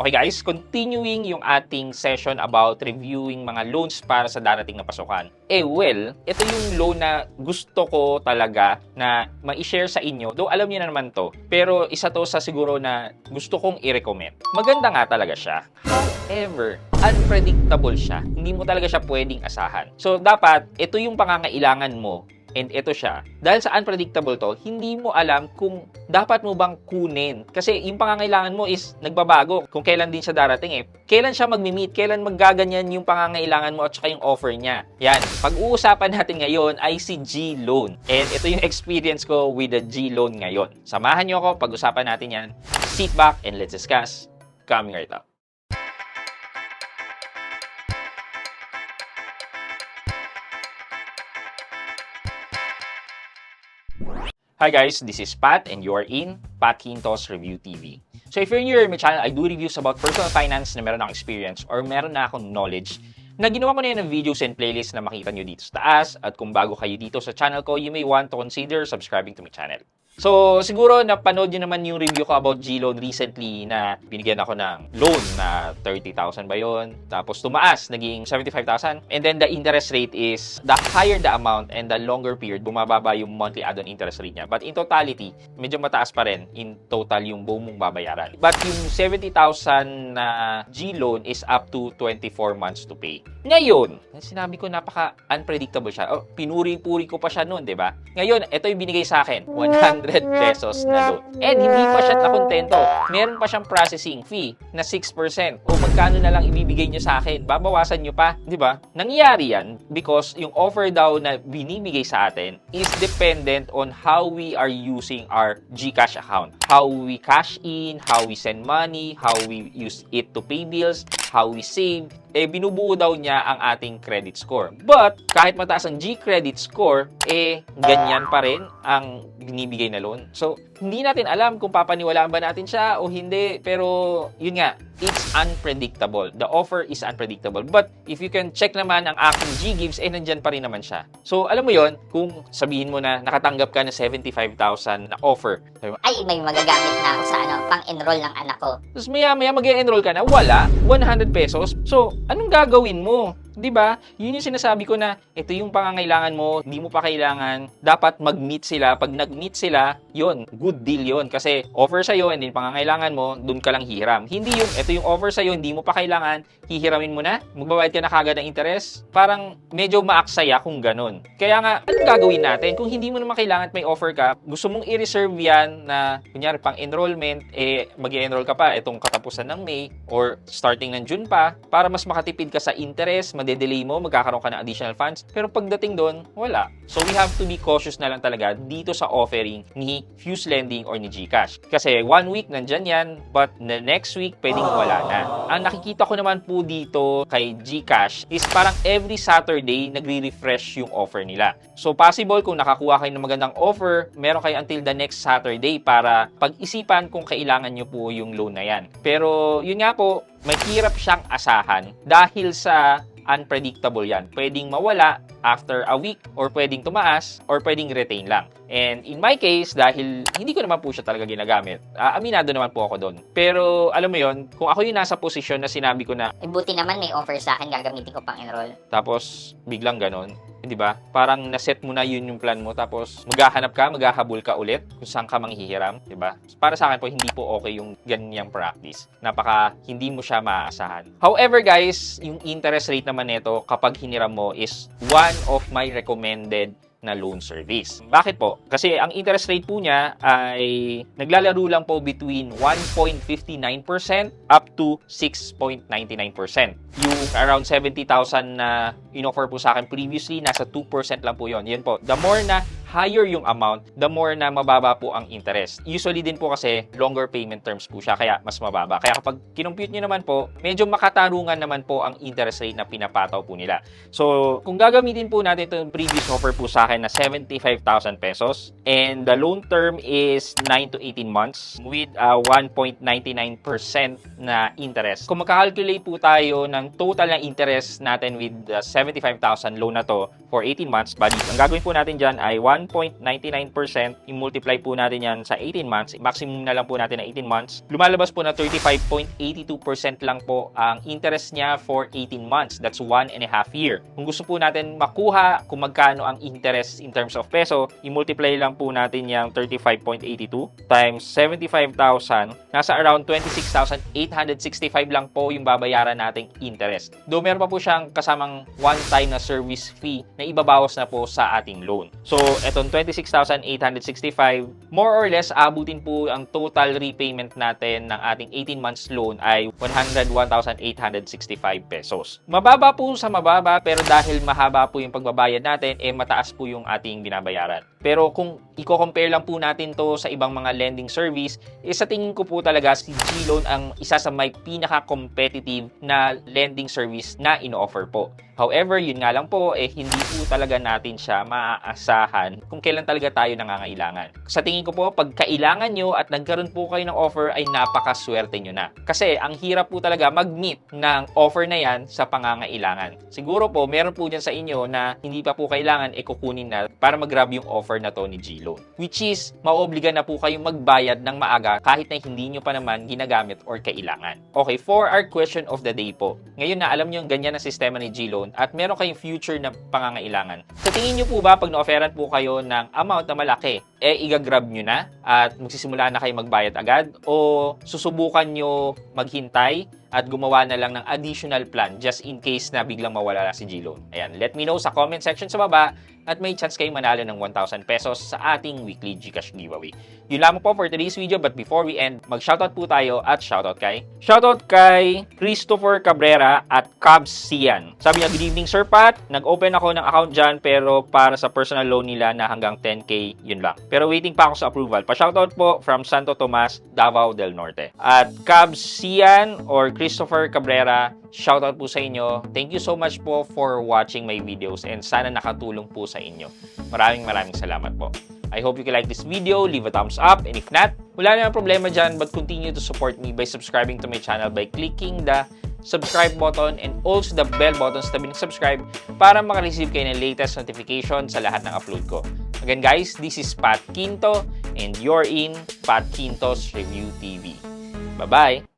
Okay guys, continuing yung ating session about reviewing mga loans para sa darating na pasukan. Ito yung loan na gusto ko talaga na ma-share sa inyo. Though alam niyo na naman to, pero isa to sa siguro na gusto kong i-recommend. Maganda nga talaga siya. However, unpredictable siya. Hindi mo talaga siya pwedeng asahan. So dapat, ito yung pangangailangan mo. And ito siya. Dahil sa unpredictable to, hindi mo alam kung dapat mo bang kunin. Kasi yung pangangailangan mo is nagbabago. Kung kailan din siya darating Kailan siya mag-meet, kailan maggaganyan yung pangangailangan mo at saka yung offer niya. Yan. Pag-uusapan natin ngayon ay si G-Loan. And ito yung experience ko with the G-Loan ngayon. Samahan niyo ako, pag-usapan natin yan. Sit back and let's discuss. Coming right up. Hi guys, this is Pat and you're in Pat Quintos Review TV. So if you're new to my channel, I do reviews about personal finance na meron akong experience or meron na akong knowledge na ginawa ko na yun ng videos and playlists na makita nyo dito sa taas. At kung bago kayo dito sa channel ko, you may want to consider subscribing to my channel. So, siguro napanood nyo naman yung review ko about G-Loan recently na binigyan ako ng loan na 30,000 ba yun? Tapos tumaas, naging 75,000. And then the interest rate is, the higher the amount and the longer period, bumababa yung monthly add-on interest rate niya. But in totality, medyo mataas pa rin in total yung buong mong babayaran. But yung 70,000 na G-Loan is up to 24 months to pay. Ngayon, sinabi ko napaka-unpredictable siya. Oh, pinuri-puri ko pa siya noon, di ba? Ngayon, ito yung binigay sa akin, 100 pesos na loan. And hindi pa siya nakontento. Meron pa siyang processing fee na 6%. O magkano na lang ibibigay niyo sa akin? Babawasan niyo pa, di ba? Nangyari yan because yung offer daw na binibigay sa atin is dependent on how we are using our GCash account. How we cash in, how we send money, how we use it to pay bills, how we save. Binubuo daw niya ang ating credit score. But, kahit mataas ang G-credit score, ganyan pa rin ang binibigay na loan. So, hindi natin alam kung papaniwalaan ba natin siya o hindi. Pero, yun nga, it's unpredictable. The offer is unpredictable. But, if you can check naman ang aking G-Gives, nandyan pa rin naman siya. So, alam mo yon, kung sabihin mo na nakatanggap ka ng 75,000 na offer. Ay, may magagamit na ako sa pang-enroll ng anak ko. Tapos maya-maya mag-enroll ka na, wala, 100 pesos. So, anong gagawin mo? 'Di ba? Yun yung sinasabi ko na ito yung pangangailangan mo, hindi mo pa kailangan, dapat mag-meet sila. Pag nag-meet sila, yun, good deal yun. Kasi offer sa'yo and then pangangailangan mo, dun ka lang hihiram. Hindi yung, ito yung offer sa'yo, hindi mo pa kailangan, hihiramin mo na, magbabayad ka na kagad ng interest. Parang medyo maaksaya kung ganun. Kaya nga, anong gagawin natin? Kung hindi mo naman kailangan at may offer ka, gusto mong i-reserve yan na, kunyari, pang-enrollment, mag-enroll ka pa itong katapusan ng May or starting ng June pa, para mas makatipid ka sa interest, made-delay mo, magkakaroon ka ng additional funds. Pero pagdating doon, wala. So, we have to be cautious na lang talaga dito sa offering ni Fuse Lending or ni GCash. Kasi 1 week nandyan yan, but the next week, pwedeng wala na. Ang nakikita ko naman po dito kay GCash is parang every Saturday, nagre-refresh yung offer nila. So, possible kung nakakuha kayo ng magandang offer, meron kayo until the next Saturday para pag-isipan kung kailangan nyo po yung loan na yan. Pero, yun nga po, may hirap siyang asahan dahil sa unpredictable yan. Pwedeng mawala after a week or pwedeng tumaas or pwedeng retain lang. And in my case, dahil hindi ko naman po siya talaga ginagamit, aminado naman po ako doon. Pero alam mo yon, kung ako yung nasa posisyon na sinabi ko na, Buti naman may offer sa akin, gagamitin ko pang-enroll. tapos biglang ganon, di ba? Parang naset mo na yun yung plan mo, tapos maghahanap ka, maghahabol ka ulit kung saan ka manghihiram, di ba? Para sa akin po, hindi po okay yung ganyang practice. Napaka hindi mo siya maaasahan. However guys, yung interest rate naman nito kapag hiniram mo is one of my recommended na loan service. Bakit po? Kasi ang interest rate po niya ay naglalaro lang po between 1.59% up to 6.99%. Yung around 70,000 na in-offer po sa akin previously, nasa 2% lang po yon. Yan po. The more na higher yung amount, the more na mababa po ang interest. Usually din po kasi longer payment terms po siya, kaya mas mababa. Kaya kapag kinompute nyo naman po, medyo makatarungan naman po ang interest rate na pinapataw po nila. So, kung gagamitin po natin itong previous offer po sa akin na 75,000 pesos and the loan term is 9 to 18 months with 1.99% na interest. Kung magkakalculate po tayo ng total na interest natin with 75,000 loan na to for 18 months, buddy, ang gagawin po natin dyan ay 1 1.99%, i-multiply po natin yan sa 18 months, maximum na lang po natin na 18 months, lumalabas po na 35.82% lang po ang interest niya for 18 months. That's 1.5 year. Kung gusto po natin makuha kung magkano ang interest in terms of peso, i-multiply lang po natin yung 35.82 times 75,000. Nasa around 26,865 lang po yung babayaran nating interest. Though meron pa po siyang kasamang one-time na service fee na ibabawas na po sa ating loan. So, etong 26,865, more or less, abutin po ang total repayment natin ng ating 18 months loan ay 101,865 pesos. Mababa po sa mababa, pero dahil mahaba po yung pagbabayad natin, mataas po yung ating binabayaran. Pero kung i-compare lang po natin to sa ibang mga lending service, sa tingin ko po talaga si GLoan ang isa sa may pinaka-competitive na lending service na ino-offer po. However, yun nga lang po, hindi po talaga natin siya maaasahan kung kailan talaga tayo nangangailangan. Sa tingin ko po, pag kailangan nyo at nagkaroon po kayo ng offer, ay napakaswerte nyo na. Kasi ang hirap po talaga mag-meet ng offer na yan sa pangangailangan. Siguro po, meron po dyan sa inyo na hindi pa po kailangan, kukunin na para mag-grab yung offer na to ni GLoan. Which is, maobliga na po kayong magbayad ng maaga kahit na hindi nyo pa naman ginagamit or kailangan. Okay, for our question of the day po. Ngayon na alam nyo yung ganyan na sistema ni GLoan at meron kayong future na pangangailangan. Sa tingin nyo po ba pag na-offeran po kayo ng amount na malaki, igagrab nyo na at magsisimula na kayo magbayad agad o susubukan nyo maghintay at gumawa na lang ng additional plan just in case na biglang mawala si GLoan? Ayan, let me know sa comment section sa baba at may chance kayo manalo ng 1,000 pesos sa ating weekly GCash giveaway. Yun lamang po for today's video, but before we end, mag-shoutout po tayo at shoutout kay Christopher Cabrera at Cubs Sian. Sabi niya, good evening Sir Pat, nag-open ako ng account dyan pero para sa personal loan nila na hanggang 10K, yun lang. Pero waiting pa ako sa approval. Pa-shoutout po from Santo Tomas, Davao del Norte. At Cubs Sian or Christopher Cabrera, shoutout po sa inyo. Thank you so much po for watching my videos and sana nakatulong po sa inyo. Maraming salamat po. I hope you can like this video, leave a thumbs up, and if not, wala namang problema dyan, but continue to support me by subscribing to my channel by clicking the subscribe button and also the bell button sa tabi ng subscribe para makareceive kayo ng latest notification sa lahat ng upload ko. Again guys, this is Pat Quinto and you're in Pat Quinto's Review TV. Bye-bye!